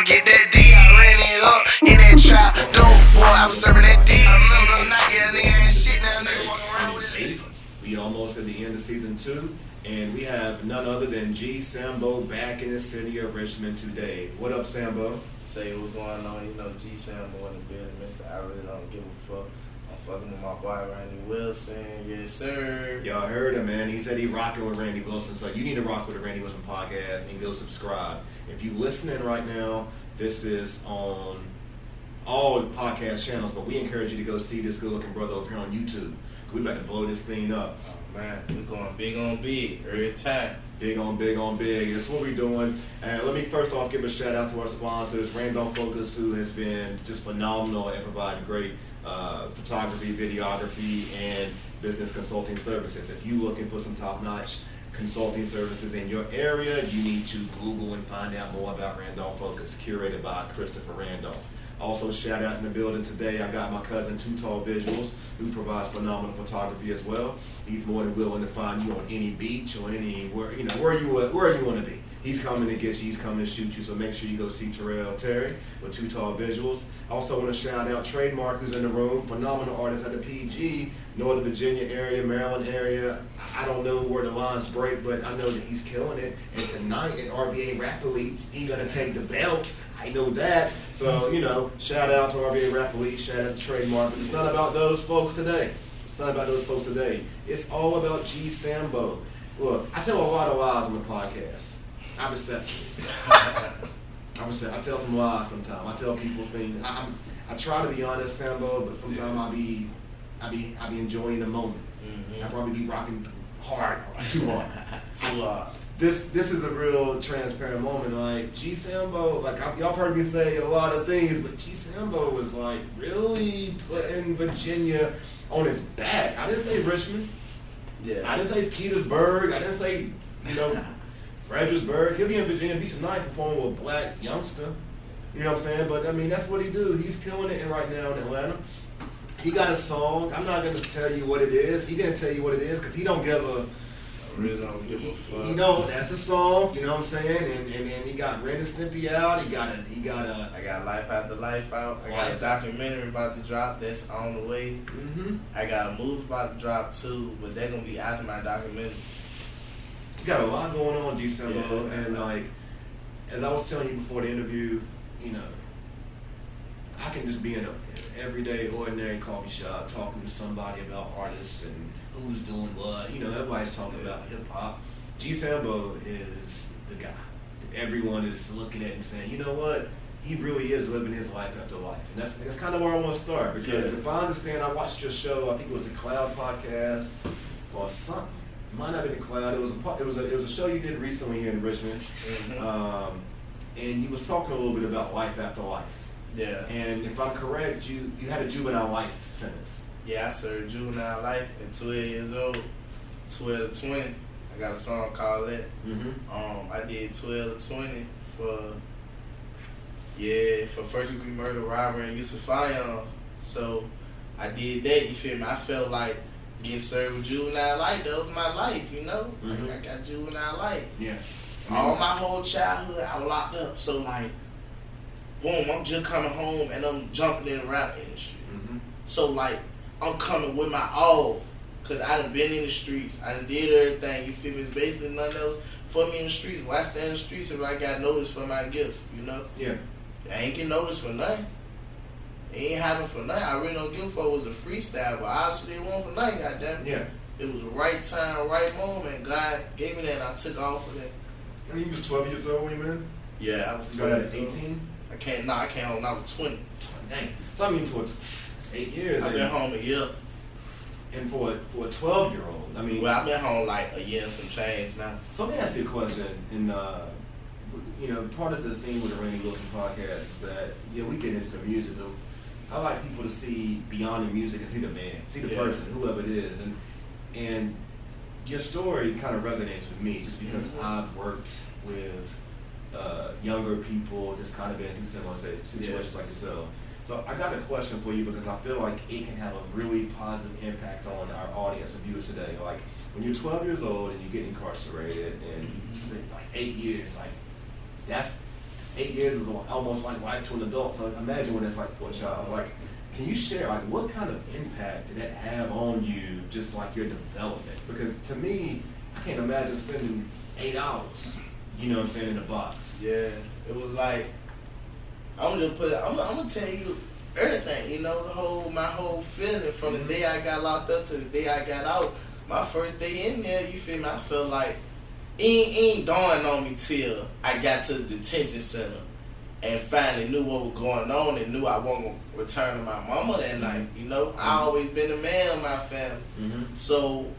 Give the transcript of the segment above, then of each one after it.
forget that D. I ran it up in that trap. Dope boy, I was serving that D. I remember the night, yeah, nigga ain't shit. Now nigga walking around with it. We almost at the end of season 2, and we have none other than GSAMBO back in the city of Richmond today. What up, Sambo? Say what's going on, you know, GSAMBO in the building, Mr. I really don't give a fuck. I'm fucking with my boy Randy Wilson, yes sir. Y'all heard him, man. He said he rocking with Randy Wilson, so you need to rock with the Randy Wilson podcast and go subscribe. If you listening right now, this is on all podcast channels, but we encourage you to go see this good-looking brother up here on YouTube. We about to blow this thing up. Oh man, we're going big on big every time. Big on big on big. That's what we're doing. And let me first off give a shout out to our sponsors, Randolph Focus, who has been just phenomenal at providing great photography, videography, and business consulting services. If you're looking for some top-notch consulting services in your area, you need to Google and find out more about Randolph Focus, curated by Christopher Randolph. Also, shout out in the building today, I got my cousin Too Tall Visuals, who provides phenomenal photography as well. He's more than willing to find you on any beach or anywhere, you know, where you want to be. He's coming to get you, he's coming to shoot you, so make sure you go see Terry with Too Tall Visuals. Also want to shout out Trademark, who's in the room, phenomenal artist at the PG, Northern Virginia area, Maryland area. I don't know where the lines break, but I know that he's killing it. And tonight at RVA Rap Elite, he's going to take the belt. I know that. So, you know, shout out to RVA Rap Elite, shout out to Trademark. But it's not about those folks today. It's not about those folks today. It's all about GSAMBO. Look, I tell a lot of lies on the podcast. I'm deceptive. I tell some lies sometimes. I tell people things. I try to be honest, Sambo, but sometimes I be enjoying the moment. Mm-hmm. I probably be rocking hard, too hard. Too hard. This is a real transparent moment. Like GSAMBO, like y'all heard me say a lot of things, but GSAMBO was like really putting Virginia on his back. I didn't say Richmond. Yeah. I didn't say Petersburg. I didn't say, you know, Fredericksburg. He'll be in Virginia Beach tonight performing with Black Youngsta. You know what I'm saying? But I mean, that's what he do. He's killing it right now in Atlanta. He got a song. I'm not gonna tell you what it is. He didn't tell you what it is because he don't give a. I really don't give a fuck. You know, that's the song. You know what I'm saying? And then he got Ren and Stimpy out. He got a. I got Life After Life out. I got a documentary about to drop that's on the way. Mm-hmm. I got a movie about to drop too, but they're gonna be after my documentary. You got a lot going on, GSAMBO, Yeah. and like, as I was telling you before the interview, you know, I can just be in an everyday, ordinary coffee shop talking to somebody about artists and who's doing what. You know, everybody's talking about hip hop. GSAMBO is the guy that everyone is looking at and saying, you know what? He really is living his life after life, and that's kind of where I want to start because if I understand, I watched your show. I think it was the Cloud podcast or something. It might not be the Cloud. It was a show you did recently here in Richmond, Mm-hmm. and you was talking a little bit about life after life. Yeah. And if I'm correct, you had a juvenile life sentence. Yeah, I served juvenile life at 12 years old, 12 to 20. I got a song called that. Mm-hmm. I did 12 to 20 for first degree murder, robbery, and use of firearm. So I did that. You feel me? I felt like getting served with juvenile life. That was my life, you know. Mm-hmm. Like, I got juvenile life. Yeah. All my whole childhood, I was locked up. So like, boom, I'm just coming home and I'm jumping in the rap industry. Mm-hmm. So like, I'm coming with my all, cause I done been in the streets. I done did everything. You feel me? It's basically nothing else for me in the streets. Why stay in the streets if I got noticed for my gift? You know? Yeah. I ain't get noticed for nothing. It ain't happen for nothing. I really don't give a fuck. It was a freestyle, but obviously it wasn't for nothing. Goddamn. Yeah. It was the right time, right moment. God gave me that, and I took off with it. And you was 12 years old when you went in? Yeah, I was You got out 20. at 18? I came home when I was 20. Dang. So I mean, it's 8 years. I've been home a year. And for a 12-year-old, I mean. Well, I've been home like a year and some change now. So let me ask you a question. And you know, part of the theme with the Randy Wilson podcast is that we get into the music. Though I like people to see beyond the music and see the man, see the person, whoever it is, and your story kind of resonates with me just because I've worked with younger people that's kind of been through similar situations like yourself. So I got a question for you because I feel like it can have a really positive impact on our audience and viewers today. Like when you're 12 years old and you get incarcerated and you spend like 8 years, like that's 8 years is almost like life to an adult. So imagine what it's like for a child. Like, can you share, like, what kind of impact did that have on you, just like your development? Because to me, I can't imagine spending 8 hours, you know what I'm saying, in a box. Yeah, it was like, I'm gonna tell you everything, you know, my whole feeling from the day I got locked up to the day I got out. My first day in there, you feel me, I felt like it ain't dawned on me till I got to the detention center and finally knew what was going on and knew I wasn't gonna return to my mama that night, you know. I always been the man of my family. So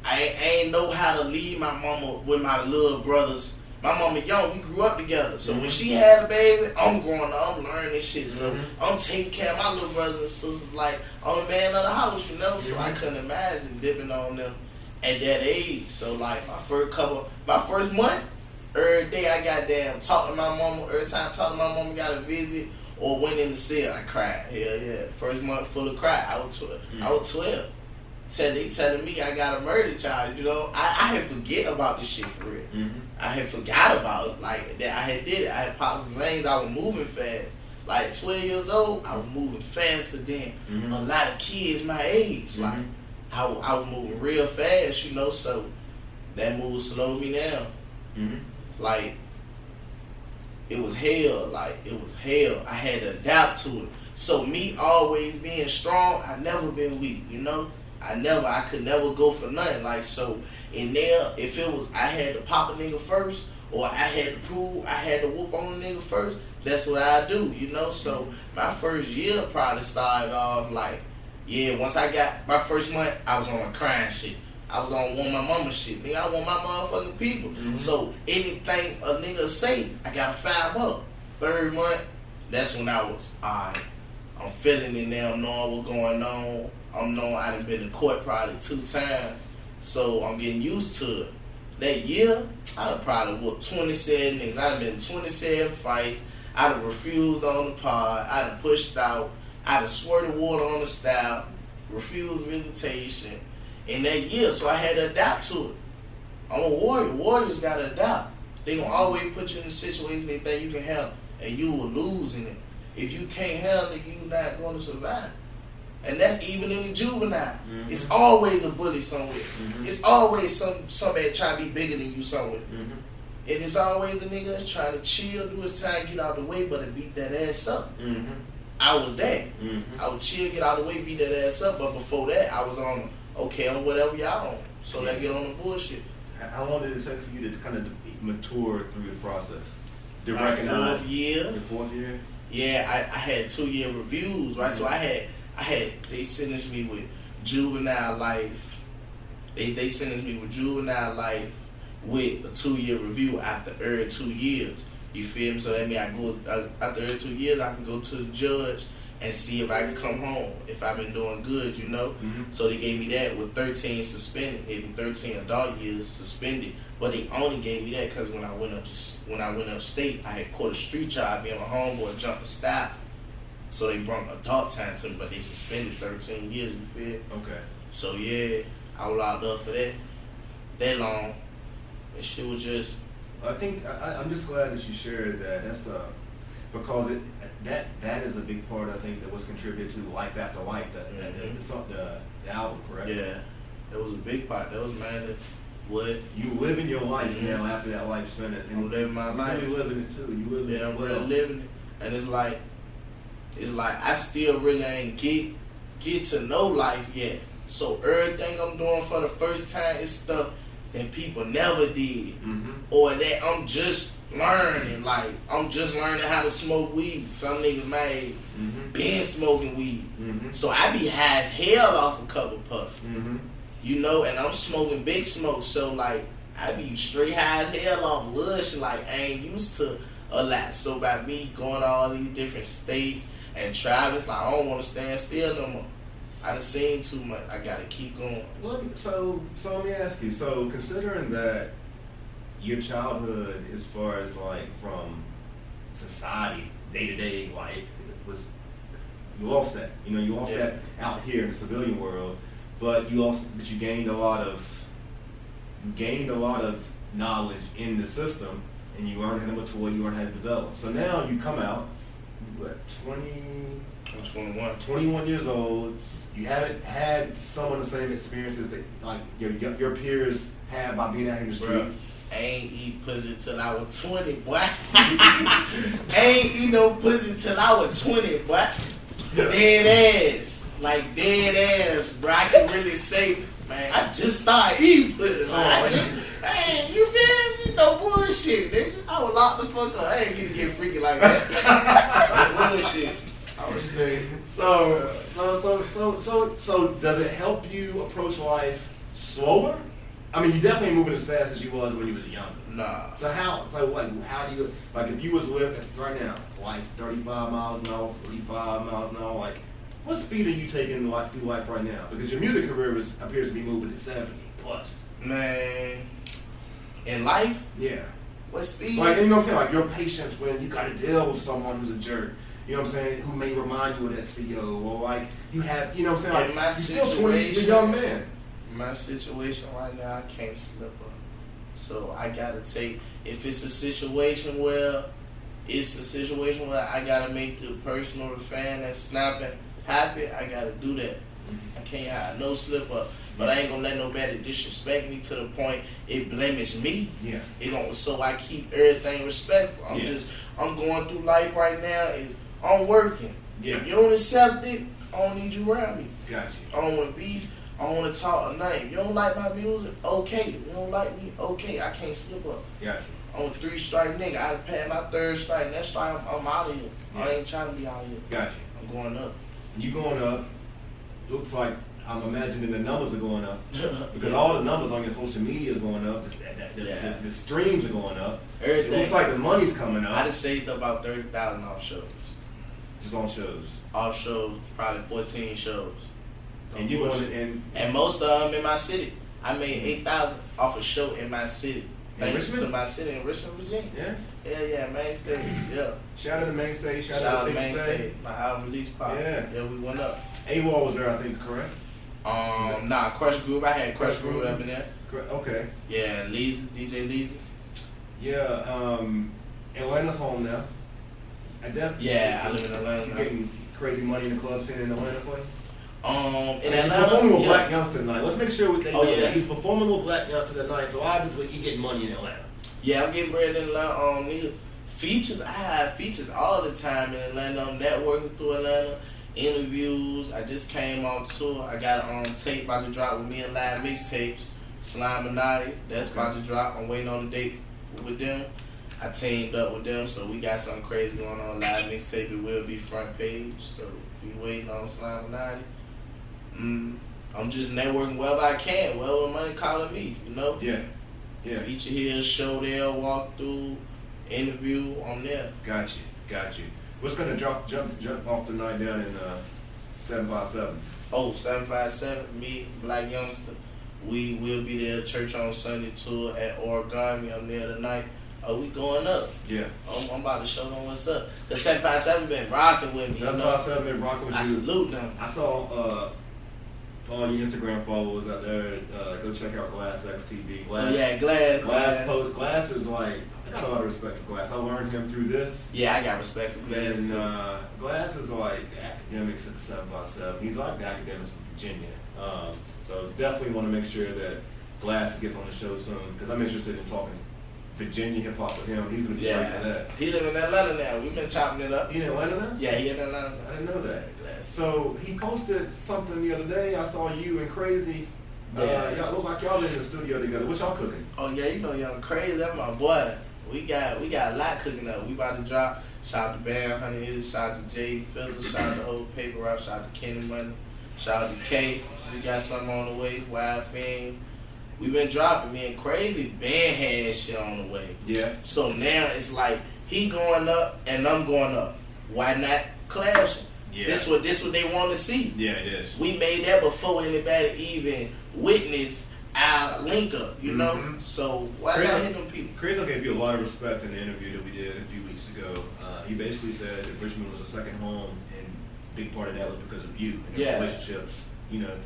I ain't know how to leave my mama with my little brothers. My mama young, we grew up together. So when she had a baby, I'm growing up, I'm learning this shit. So I'm taking care of my little brothers and sisters like I'm the man of the house, you know. So I couldn't imagine dipping on them at that age. So like my first month, every day I got damn talk to my mama. Every time I talk to my mama, got a visit or went in the cell, I cried. Hell yeah. First month full of cry. I was 12. I was 12. They telling me I got a murder charge, you know. I had forget about this shit for real. I had forgot about it, like that I had did it. I had popped some veins, I was moving fast. Like 12 years old, I was moving faster than a lot of kids my age. Like I was moving real fast, you know, so that move slowed me down. Like it was hell, I had to adapt to it. So me always being strong, I never been weak, you know. I could never go for nothing. Like, so in there, if it was I had to pop a nigga first, or I had to prove I had to whoop on a nigga first, that's what I do, you know. So my first year probably started off like, once I got my first month, I was on a crying shit. I was on want my mama shit. Nigga, I want my motherfucking people. So anything a nigga say, I gotta fire up. Third month, that's when I was, alright, I'm feeling it now, I'm knowing what's going on. I'm knowing I done been to court probably 2 times, so I'm getting used to it. That year, I done probably whooped 27 niggas. I done been in 27 fights. I done refused on the pod. I done pushed out. I done squirted water on the style. Refused visitation. In that year, so I had to adapt to it. I'm a warrior. Warriors gotta adapt. They gonna always put you in a situation they think you can handle, and you will lose in it. If you can't handle it, you not gonna survive. And that's even in the juvenile. It's always a bully somewhere. It's always somebody trying to be bigger than you somewhere. And it's always the nigga that's trying to chill, do his time, get out the way, but to beat that ass up. I was that. I would chill, get out the way, beat that ass up. But before that, I was on, on whatever y'all on. So let's get on the bullshit. How long did it take for you to kind of mature through the process? To My recognize 4th year. Your 4th year? Yeah, I had 2-year reviews, right? So they sentenced me with juvenile life. They sentenced me with juvenile life with a 2-year review after every 2 years. You feel me? So that means after every 2 years, I can go to the judge and see if I can come home, if I've been doing good, you know? So they gave me that with 13 suspended, maybe 13 adult years suspended. But they only gave me that because when I went upstate, I had caught a street job, me and my homeboy jumped the stop. So they brought adult time to me, but they suspended 13 years, you feel? Okay. So yeah, I was locked up for that long. That shit was just... I think, I'm just glad that you shared that. That's because that is a big part, I think, that was contributed to Life After Life, the album, correct? Yeah, that was a big part. That was, man, what? You living your life now after that life sentence. I'm living my life. You really living it too. You living it I'm well. really living it. And it's like I still really ain't get to know life yet. So everything I'm doing for the first time is stuff that people never did. Or that I'm just learning. Like, I'm just learning how to smoke weed. Some niggas my age been smoking weed. So I be high as hell off a couple puffs. You know, and I'm smoking big smoke. So, like, I be straight high as hell off lush. Like, I ain't used to a lot. So by me going to all these different states and traveling, like, I don't want to stand still no more. I done seen too much. I gotta keep going. So let me ask you. So considering that your childhood, as far as like from society, day to day life, was you lost that. You know, you lost that out here in the civilian world. But you gained a lot of knowledge in the system, and you learn how to mature, you learn how to develop. So now you come out, what, 20? I'm 21. 21 years old. You haven't had some of the same experiences that like your peers have by being out here in the street. Bruh, I ain't eat pussy till I was 20, boy. I ain't eat no pussy till I was 20, boy. Dead ass. Like dead ass, bro. I can really say, man, I just started eating pussy. Like, hey, you feel me? No bullshit, nigga. I was locked the fuck up. I ain't get freaky like that. No bullshit. I was straight. So does it help you approach life slower? I mean, you definitely ain't moving as fast as you was when you was younger. Nah. So how do you, like, if you was living right now, like 35 miles an hour, 45 miles an hour, like, what speed are you taking through life right now? Because your music career appears to be moving at 70 plus. Man, in life, Yeah. what speed? Like, you know what I'm saying? Like, your patience when you got to deal with someone who's a jerk. You know what I'm saying? Who may remind you of that CEO, or like you have, you know what I'm saying? Like, In my you're still 20, you're a young man. My situation right now, I can't slip up. So I gotta take, if it's a situation where I gotta make the person or the fan that's snapping happy, I gotta do that. I can't have no slip up. But I ain't gonna let nobody disrespect me to the point it blemish me. Yeah. So I keep everything respectful. I'm going through life right now I'm working. Yeah. If you don't accept it, I don't need you around me. Got you. I don't want to beef. I don't want to talk or nothing. If you don't like my music, okay. If you don't like me, okay. I can't slip up. Got you. I'm a 3-strike nigga. I passed my 3rd strike. Next strike, I'm out of here. Yeah. I ain't trying to be out here. Got you. I'm going up. You going up, looks like I'm imagining the numbers are going up. Because all the numbers on your social media is going up. The streams are going up. Everything. It looks like the money's coming I up. just saved up about 30,000 off shows. Just on shows. Off shows, probably 14 shows. And you going and most of them in my city. I made 8,000 off a show in my city. Thanks to my city in Richmond, Virginia. Yeah? Yeah, Mainstay. Yeah. Shout out to Mainstay. Shout out to Big Mainstay. Stay. My album release pop. Yeah. Yeah, we went up. AWOL was there, I think, correct? Nah, Crush Groove. I had Crush Groove up in there. Correct. Okay. Yeah, Leezy, DJ Leezy. Yeah, Atlanta's home now. I live in Atlanta You now. getting crazy money in the club scene in Atlanta for you? In He's Atlanta, performing with yeah. Black Youngsta tonight. Let's make sure they know yeah. that he's performing with Black Youngsta tonight, so obviously he's getting money in Atlanta. Yeah, I'm getting bread in Atlanta. Nigga, features. I have features all the time in Atlanta. I'm networking through Atlanta. Interviews. I just came on tour. I got tape about to drop with me and live mixtapes. Slime and Naughty. That's about to drop. I'm waiting on the date with them. I teamed up with them, so we got something crazy going on. Live mixtape. It will be front page. So be waiting on Slime and Naughty. I'm just networking wherever I can, wherever money calling me, you know? Yeah. Yeah. Feature here, show there, walk through, interview, on there. Got you. What's gonna jump off tonight down in 757? Oh, 757, me, Black Youngsta. We will be there, church on Sunday tour at Origami. I'm there tonight. We going up. Yeah. I'm about to show them what's up. The 757 been rocking with me. 757 been rocking with you. I salute them. I saw all your Instagram followers out there. Go check out Glass X TV. Oh yeah, Glass. Glass is like, I got a lot of respect for Glass. I learned him through this. Yeah, I got respect for Glass. And Glass is like the academics at the 757. He's like the academics from Virginia. So definitely want to make sure that Glass gets on the show soon because I'm interested in talking Virginia hip hop with him. He's gonna be great for that. He live in Atlanta now. We've been chopping it up. He in Atlanta now? Yeah, he in Atlanta now. I didn't know that. Glass. So he posted something the other day. I saw you and Crazy. Y'all look like y'all in the studio together. What y'all cooking? Oh yeah, you know Young Crazy, that's my boy. We got a lot cooking up. We about to drop. Shout out to Bam, Honey Is, shout out to Jay Fizzle, shout out to Old Paper Route, shout out to Kenny Money, shout out to K. We got something on the way, Wild Fame. We been dropping, me and Crazy band had shit on the way. Yeah. So now it's like he going up and I'm going up. Why not clashing? Yeah. This what they want to see. Yeah, it is. We made that before anybody even witnessed our link up, you know? So why not hit them people? Crazy gave you a lot of respect in the interview that we did a few weeks ago. He basically said that Richmond was a second home, and a big part of that was because of you and your relationships. You know,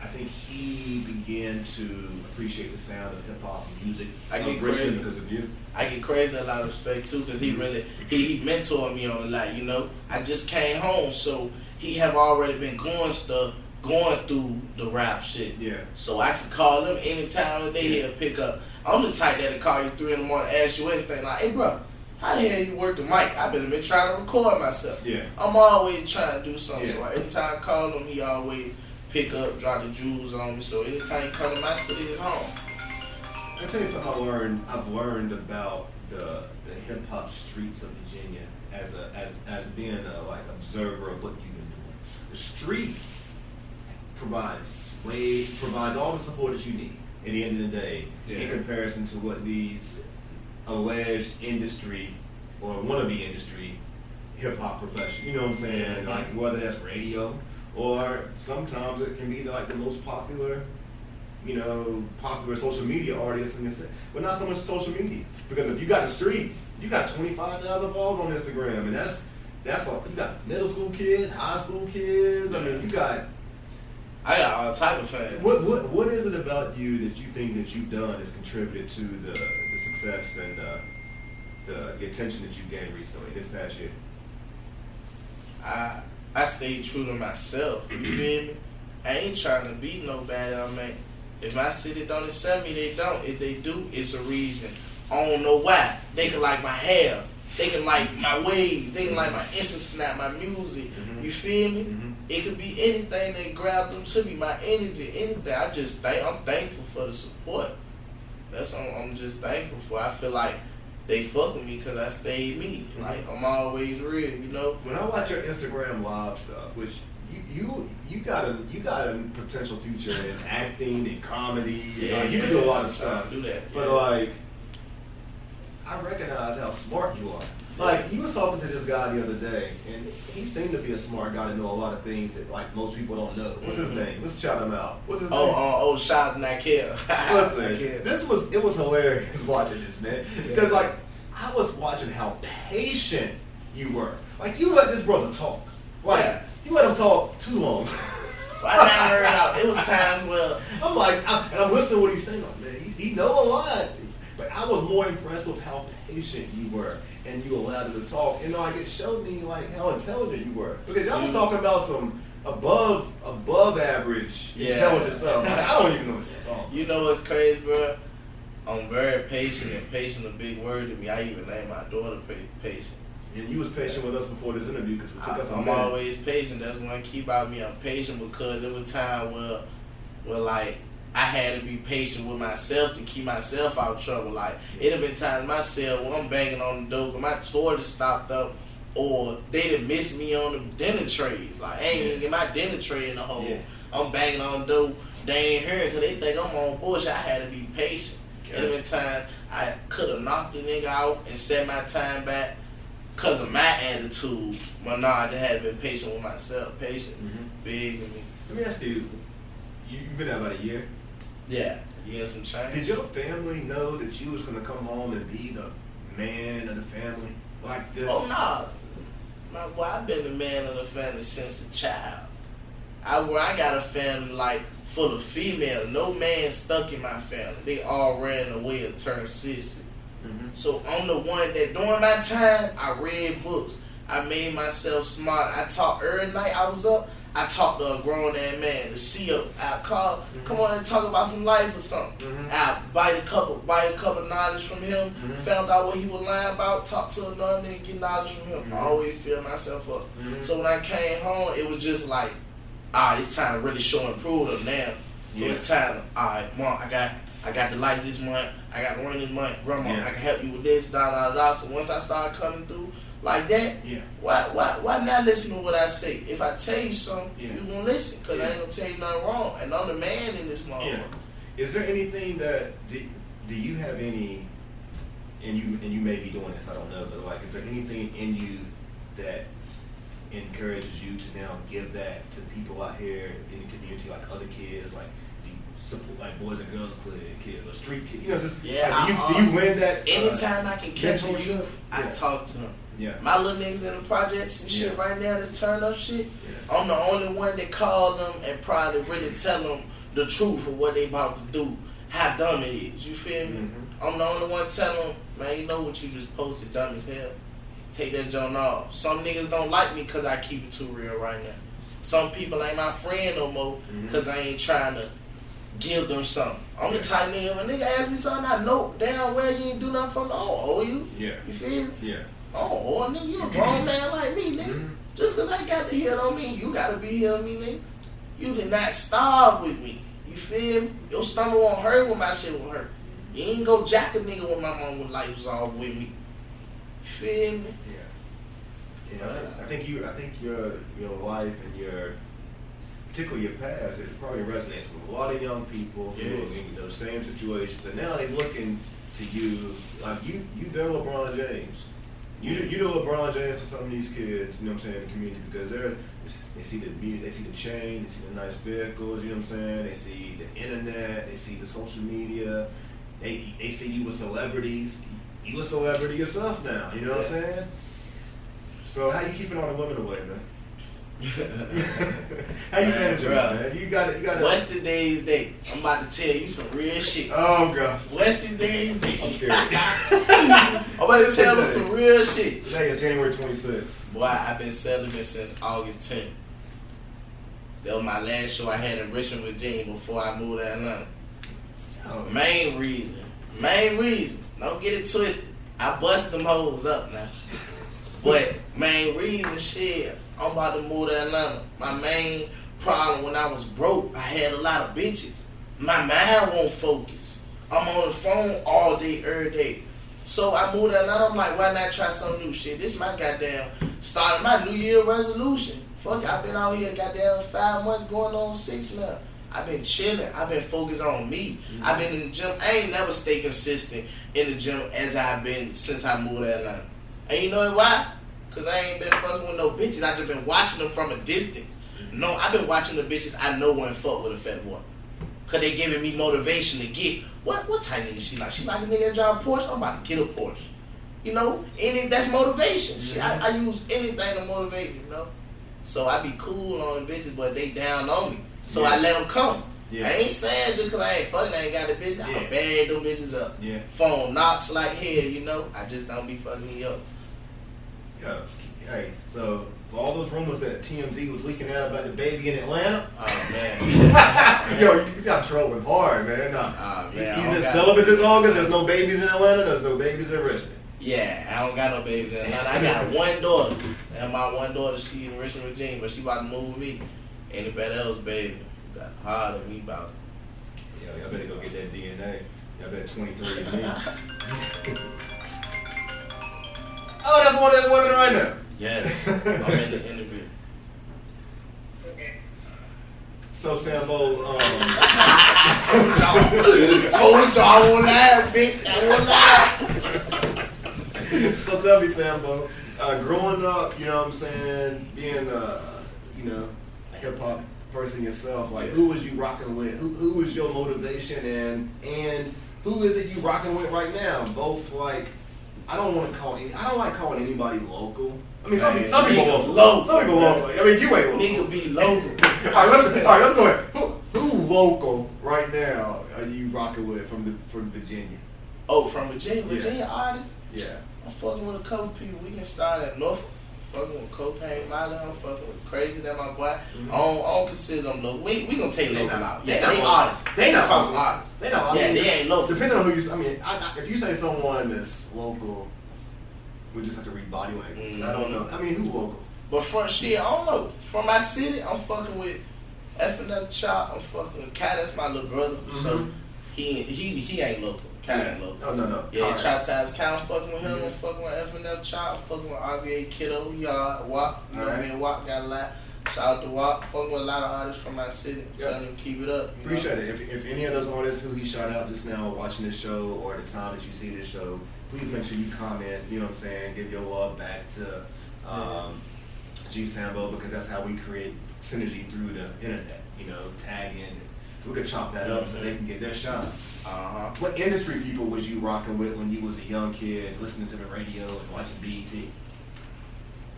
I think he began to appreciate the sound of hip hop music. I get originally crazy because of you. I get crazy a lot of respect too, because he really he mentored me on a lot. You know, I just came home, so he have already been going through the rap shit. Yeah. So I can call him any time of the day. He'll pick up. I'm the type that'll call you 3 in the morning, ask you anything like, "Hey, bro, how the hell you work the mic? I been trying to record myself." Yeah. I'm always trying to do something. Yeah. So anytime I call him, he always pick up, drop the jewels on me. So anytime he come to my city, is home. I'll tell you something I've learned about the hip hop streets of Virginia as being a like observer of what you've been doing. The street provides all the support that you need at the end of the day in comparison to what these alleged industry or wannabe industry hip hop profession, you know what I'm saying? Like whether that's radio or sometimes it can be like the most popular social media artists in this, but not so much social media. Because if you got the streets, you got 25,000 followers on Instagram, and that's all. You got middle school kids, high school kids. I mean, I got all type of fans. What is it about you that you think that you've done has contributed to the success and the attention that you gained recently this past year? I stayed true to myself. You feel me? I ain't trying to be nobody. I mean, if my city don't accept me, they don't. If they do, it's a reason. I don't know why. They can like my hair. They can like my ways. They can like my Insta snap, my music. Mm-hmm. You feel me? Mm-hmm. It could be anything that grabbed them to me. My energy, anything. I'm thankful for the support. That's what I'm just thankful for. I feel like they fuck with me because I stayed me. Mm-hmm. Like I'm always real, you know. When I watch your Instagram live stuff, which you got a potential future in acting and comedy. You can do a lot of stuff. Do that. But like, I recognize how smart you are. Like you was talking to this guy the other day, and he seemed to be a smart guy to know a lot of things that like most people don't know. What's his name? Let's shout him out. What's his name? Shout out Nakir. Listen, it was hilarious watching this, man. Because like I was watching how patient you were. Like you let this brother talk. Like you let him talk too long. I never heard out. It was times where I'm like, I'm listening to what he's saying. Like, man, he know a lot. But I was more impressed with how patient you were, and you allowed him to talk. And like it showed me like how intelligent you were, because y'all was talking about some above average intelligent stuff. Like, I don't even know what you're talking. You know what's crazy, bro? I'm very patient, and patient a big word to me. I even named my daughter patient. And you was patient with us before this interview because we took us a I'm minute. always patient. That's one key about me. I'm patient because there was time where like I had to be patient with myself to keep myself out of trouble. Like it have been times myself when I'm banging on the door, my toilet stopped up, or they done missed me on the dinner trays. Like I ain't even get my dinner tray in the hole. I'm banging on the door. They ain't heard because they think I'm on bullshit. I had to be patient. It have been times I could have knocked the nigga out and set my time back because of my attitude. But nah, I just had to be patient with myself. Patient, big with me. Let me ask you, you've been out about a year? Yeah, some change. Did your family know that you was going to come home and be the man of the family like this? Oh, nah. Boy, I've been the man of the family since a child. I got a family like full of female. No man stuck in my family. They all ran away or turned sissy. So I'm the one that during my time, I read books. I made myself smart. I talked every night I was up. I talked to a grown ass man to see up. I called, come on and talk about some life or something. I buy a couple knowledge from him. Found out what he was lying about. Talked to another nigga, get knowledge from him. I always fill myself up. So when I came home, it was just like, it's time to really show and prove them now. So it's time. Mom, I got the lights this month. I got the run this month. Grandma, I can help you with this. So once I started coming through like that, why not listen to what I say? If I tell you something, you gonna listen because I ain't gonna tell you nothing wrong. And I'm the man in this motherfucker. Is there anything that do you have any? And you may be doing this, I don't know, but like, is there anything in you that encourages you to now give that to people out here in the community, like other kids? Like, support, like Boys and Girls Club kids or street kids? You know, just Yeah, like, do you win that? Anytime I can catch a mentorship? youth, I talk to them. Yeah. My little niggas in the projects and shit right now, this turn up shit, I'm the only one that call them and probably really tell them the truth of what they about to do, how dumb it is. You feel me? I'm the only one telling them, man, you know what you just posted, dumb as hell. Take that joint off. Some niggas don't like me because I keep it too real right now. Some people ain't my friend no more because I ain't trying to give them something. I'm the type nigga, when a nigga ask me something, I know damn well you ain't do nothing for me. I don't owe you. Yeah. You feel me? Yeah. I don't owe a nigga. You a grown man like me, nigga. Just because I got the hit on me, you got to be here on me, nigga. You did not starve with me. You feel me? Your stomach won't hurt when my shit won't hurt. You ain't go jack a nigga when my mama life was off with me. You feel me? Yeah, I think your life and your, particularly your past, it probably resonates with a lot of young people who are in those same situations, and now they looking to you like they're LeBron James. You the LeBron James to some of these kids, you know what I'm saying, in the community, because they see the music, they see the chain, they see the nice vehicles, you know what I'm saying, they see the internet, they see the social media, they see you with celebrities. You a celebrity yourself now, you know what I'm saying? So how you keeping all the women away, man? How you managing, man? You got it. What's today's date? I'm about to tell you some real shit. Oh gosh. What's today's date? I'm scared. I'm about to tell you some real shit. Today is January 26th. Boy, I've been celibate since August 10th. That was my last show I had in Richmond, Virginia before I moved to Atlanta. Oh. Main reason. Don't get it twisted. I bust them hoes up now. But main reason, shit, I'm about to move to Atlanta. My main problem when I was broke, I had a lot of bitches. My mind won't focus. I'm on the phone all day, every day. So I moved to Atlanta. I'm like, why not try some new shit? This is my goddamn starting my New Year resolution. Fuck it, I've been out here goddamn 5 months going on 6 now. I've been chilling. I've been focused on me. I've been in the gym. I ain't never stay consistent in the gym as I've been since I moved to Atlanta. And you know why? Because I ain't been fucking with no bitches. I just been watching them from a distance. No, I've been watching the bitches I know wouldn't fuck with a fat boy. Because they giving me motivation to get, what type of nigga she like? She like a nigga that drive a Porsche? I'm about to get a Porsche. You know? That's motivation. Shit, I use anything to motivate me, you know? So I be cool on the bitches, but they down on me. So I let them come. I ain't saying just because I ain't fucking, I ain't got the bitch. I can bag them bitches up. Phone knocks like hell, you know? I just don't be fucking me up. Yeah. Hey, so for all those rumors that TMZ was leaking out about the baby in Atlanta. Oh, man. Yo, you got trolling hard, man. Man, even celibate this August, there's no babies in Atlanta, there's no babies in Richmond. Yeah, I don't got no babies in Atlanta. I got one daughter. And my one daughter, she in Richmond, Virginia, but she about to move with me. Anybody else, baby, got hard at me about it. Yo, y'all better go get that DNA. Y'all better 23 and me. Oh, that's one of the women right now. Yes, I'm in the interview. So Sambo, told y'all I won't lie, bitch. I won't lie. So tell me, Sambo, growing up, you know what I'm saying, being you know, a hip hop person yourself, like who was you rocking with? Who was your motivation, and who is it you rocking with right now? Both like, I don't like calling anybody local. I mean, some people local. Some people local. I mean, you ain't local. Nigga be local. all right, let's go ahead. Who local right now are you rocking with from Virginia? Oh, from Virginia? Virginia artists? Yeah. I'm fucking with a couple people. We can start at Norfolk. Fucking with Cocaine Molly. I'm fucking with Crazy, that my boy. I don't consider them local. We gonna take local out. Yeah, they artists. They not local artists. They not. Yeah, they ain't local. Depending on who you. I mean, if you say someone that's local, we just have to read body language. I don't know. I mean, who's local? But from shit, I don't know. From my city, I'm fucking with F&F Chop. I'm fucking with Kai. That's my little brother. So he ain't local. Kai ain't local. Oh no. Yeah, Chop Ties Kai. I'm fucking with him. I'm fucking with F&F Chop. I'm fucking with RVA Kiddo. He WAP. You know me and WAP got a lot. Shout out to WAP. Fucking with a lot of artists from my city. Telling them to keep it up. Appreciate it. If any of those artists who he shot out just now are watching this show, or at the time that you see this show, please make sure you comment, you know what I'm saying, give your love back to GSAMBO, because that's how we create synergy through the internet, you know, tagging, So we could chop that up so they can get their shine. Uh-huh. What industry people was you rocking with when you was a young kid, listening to the radio and watching BET?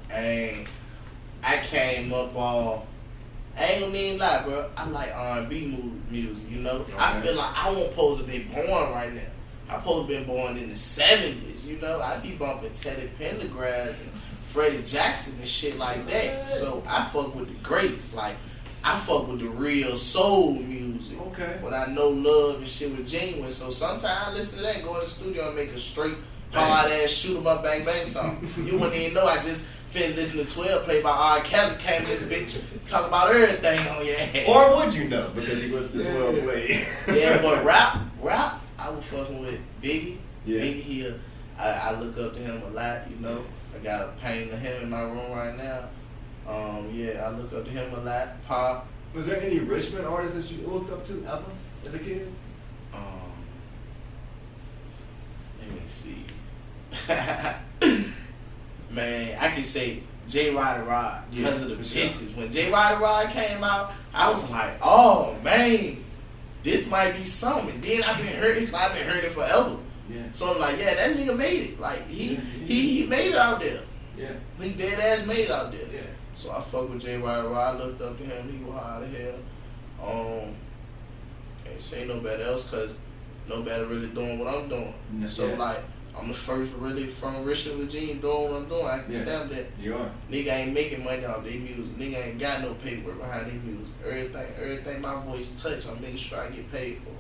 And I came up on, I ain't gonna even lie, bro. I like R&B music, you know? Okay. I feel like I won't supposed to be born right now. I'm supposed to be born in the 70s, you know? I be bumping Teddy Pendergrass and Freddie Jackson and shit like that. So I fuck with the greats. Like, I fuck with the real soul music. Okay. When I know love and shit with genuine. So sometimes I listen to that, go in the studio and make a straight hard ass shoot 'em up bang bang song. You wouldn't even know I just finished listening to 12 played by R. Kelly, came this bitch talk about everything on your ass. Or would you know because he was the 12 play? Yeah, but rap, I was fucking with Biggie. Yeah. Biggie here, I look up to him a lot, you know. I got a painting of him in my room right now. Yeah, I look up to him a lot. Pop. Was there any Richmond artists that you looked up to ever as a kid? Let me see. Man, I can say J. Ryder Rod because of the bitches. Sure. When J. Ryder Rod came out, I was like, oh man, this might be something. Then I've been hearing it forever. Yeah. So I'm like, yeah, that nigga made it. Like he made it out there. Yeah. He dead ass made it out there. Yeah. So I fuck with J. Ryder Rod. I looked up to him. He was hard as hell. Can't say nobody else because nobody really doing what I'm doing. Yeah. So like, I'm the first really from Richmond, Virginia doing what I'm doing. I can stamp that. You are. Nigga ain't making money off their music. Nigga ain't got no paperwork behind their music. Everything my voice touch, I'm making sure I get paid for.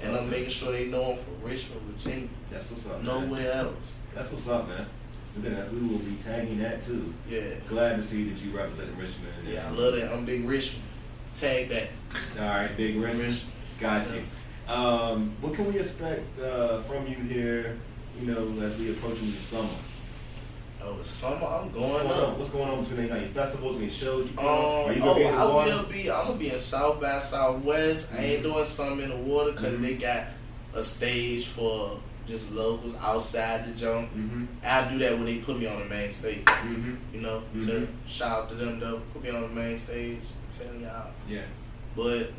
And I'm making sure they know I'm from Richmond, Virginia. That's what's up, Nowhere man. else. That's what's up, man. We will be tagging that too. Yeah. Glad to see that you representing Richmond. Yeah, I love that. I'm Big Richmond. Tag that. All right, Big Richmond. Got you. What can we expect from you here, you know, as we approaching the summer? Oh, the summer, I'm going up. What's going on between any festivals, any shows you are you gonna be in the water? I'm gonna be in South by Southwest. I ain't doing something in the water because they got a stage for just locals outside the jump. I'll do that when they put me on the main stage. You know, so shout out to them though. Put me on the main stage. I'm telling y'all. Yeah. But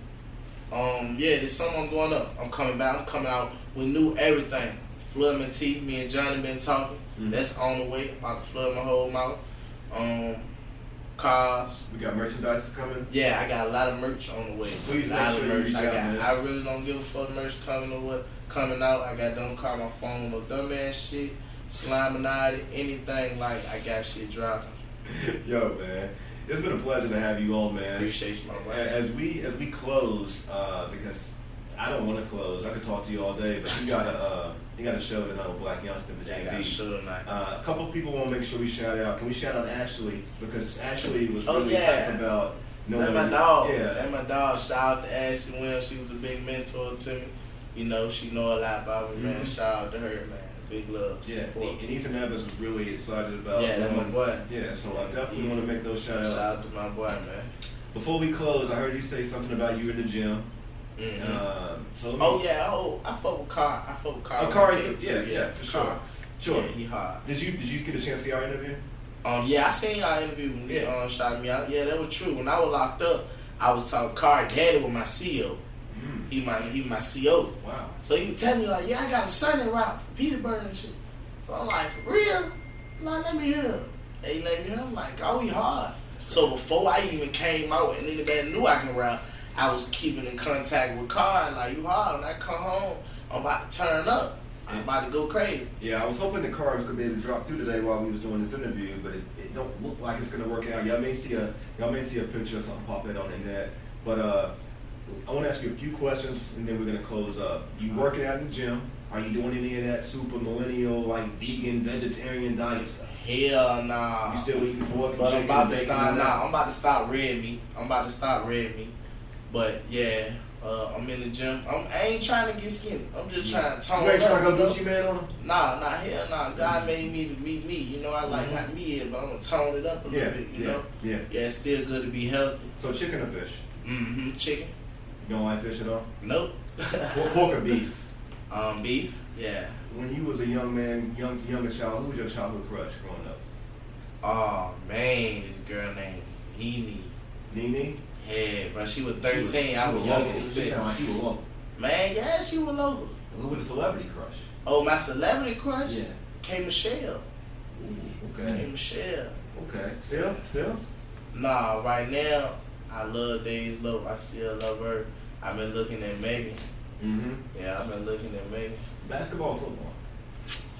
yeah, this summer I'm going up. I'm coming back. I'm coming out with new everything. Flood my teeth. Me and Johnny been talking. That's on the way. I'm about to flood my whole mouth. Cars. We got merchandise coming. Yeah, I got a lot of merch on the way. Please make sure you reach out, man. I really don't give a fuck merch coming or what coming out. I got don't call my phone no dumbass shit, Slaminati, anything like I got shit dropping. Yo, man. It's been a pleasure to have you on, man. Appreciate you, my boy. As we close, because I don't want to close. I could talk to you all day, but you got a show tonight with Black Youngsta in Yeah, I got a show tonight. A couple of people want to make sure we shout out. Can we shout out Ashley? Because Ashley was really hyped about knowing. That's my dog. Yeah. That's my dog. Shout out to Ashley Williams. She was a big mentor to me. You know, she know a lot about me, man. Shout out to her, man. Big love. Yeah, Support. and Ethan Evans was really excited about. Yeah, that's my boy. Yeah, so I definitely want to make those shout outs. Shout out to my boy, man. Before we close, I heard you say something about you in the gym. I fuck with Car. I fuck with Car. Yeah, for sure. Sure. Yeah, he hard. Did you get a chance to see our interview? Yeah, I seen y'all interview when you shot me out. Yeah, that was true. When I was locked up, I was talking Car Daddy with my CEO. He my CO. Wow. So he was telling me like, yeah, I got a certain route for Peterborough and shit. So I'm like, for real? Like, let me hear him. They let me hear him. I'm like, oh, he hard. So before I even came out and anybody knew I can rap, I was keeping in contact with Car. Like, you hard. When I come home, I'm about to turn up. I'm about to go crazy. Yeah, I was hoping the carbs could be able to drop through today while we was doing this interview, but it don't look like it's gonna work out. Y'all may see a picture or something pop that on the net. But I want to ask you a few questions and then we're gonna close up. You working out in the gym? Are you doing any of that super millennial like vegan, vegetarian diet stuff? Hell nah. You still eating pork? But and I'm about to bacon start and now. I'm about to start red meat. But yeah, I'm in the gym. I ain't trying to get skinny. I'm just trying to tone up. You ain't trying to go Gucci man on him? Nah, hell nah. God made me to meet me. You know, I like how me is, but I'm gonna tone it up a little bit. You know? Yeah. Yeah, it's still good to be healthy. So chicken or fish? Chicken. You don't like fish at all? Nope. Pork or beef? Beef. Yeah. When you was a young man, younger child, who was your childhood crush growing up? Oh man, this girl named Nene. Nene? Yeah, bro, she was 13. I was young as She bitch. sound like she was local. Man, yeah, she was local. Who was the celebrity crush? Oh, my celebrity crush? Yeah. K. Michelle. Ooh, K. okay. Michelle. Okay. Still? Nah, right now, I love Days Low. I still love her. I've been looking at Megan. Mm-hmm. Yeah, I've been looking at Megan. Basketball, football.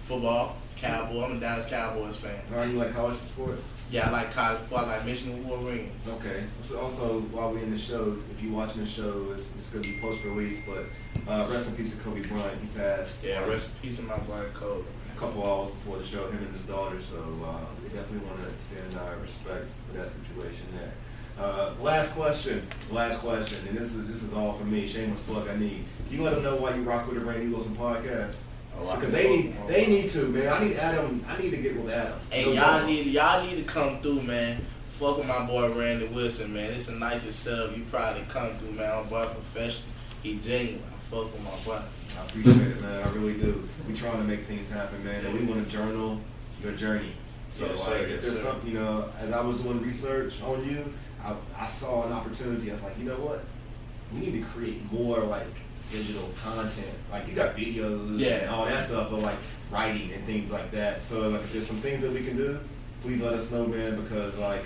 Football, Cowboy. I'm a Dallas Cowboys fan. Are you like college sports? Yeah, I like college football. I like Michigan Wolverines. Okay. So also, while we're in the show, if you're watching the show, it's going to be post-release, but rest in peace to Kobe Bryant. He passed. Yeah, rest in peace of my boy Cole. A couple hours before the show, him and his daughter. So we definitely want to extend our respects for that situation there. Last question, and this is all for me. Shameless plug. I need you. Let them know why you rock with the Randy Wilson podcast. Oh, Because they need to, man. I need Adam. I need to get with Adam. Hey, y'all need to come through, man. Fuck with my boy Randy Wilson, man. It's the nicest setup you probably come through, man. My boy professional. He genuine. I fuck with my boy. I appreciate it, man. I really do. We trying to make things happen, man. And we want to journal your journey. So Yes, like, sir, if yes, there's sir. something, you know, as I was doing research on you, I saw an opportunity. I was like, you know what? We need to create more like digital content. Like you got videos and all that stuff, but like writing and things like that. So like if there's some things that we can do, please let us know, man, because like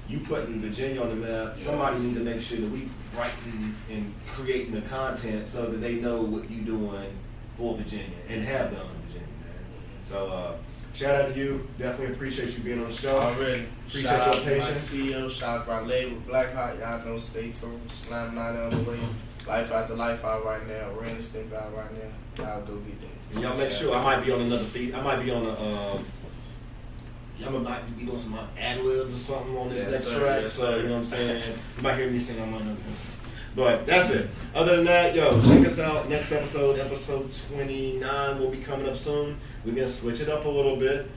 you putting Virginia on the map, somebody need to make sure that we writing and creating the content so that they know what you doing for Virginia and have done for Virginia, man. So shout out to you. Definitely appreciate you being on the show. Already. Appreciate Shout your out to my patience. CEO, shout out to my label, Black Hot. Y'all know, stay tuned. Slam 9 on the way. Life After Life out right now. Rain Step out right now. Y'all go get that. And y'all make sure I might be on another feed. I might be on a. Y'all might be doing some ad libs or something on this Yes, next sir. track. Yes, So sir. you know what I'm saying. You might hear me sing on my another. But that's it. Other than that, yo, check us out. Next episode, episode 29, will be coming up soon. We're gonna switch it up a little bit.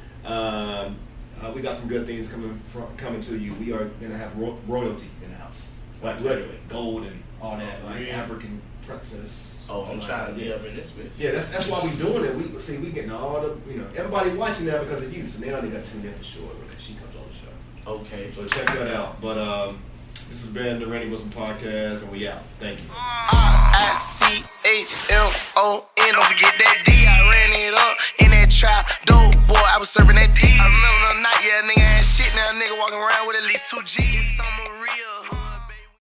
We got some good things coming to you. We are gonna have royalty in the house, like literally gold and all that, like Really? African princess. Oh, I'm trying to get up in this bitch. Yeah, that's why we doing it. We getting all the, you know, everybody watching now because of you. So now they got tuned in for sure when she comes on the show. Okay. So check that out. But this has been the Randy Wilson podcast, and we out. Thank you. ICHMON. Don't forget that D. I ran it up in that trap. Dope boy, I was serving that D. I remember the night, yeah, nigga ain't shit. Now nigga walking around with at least 2 G's.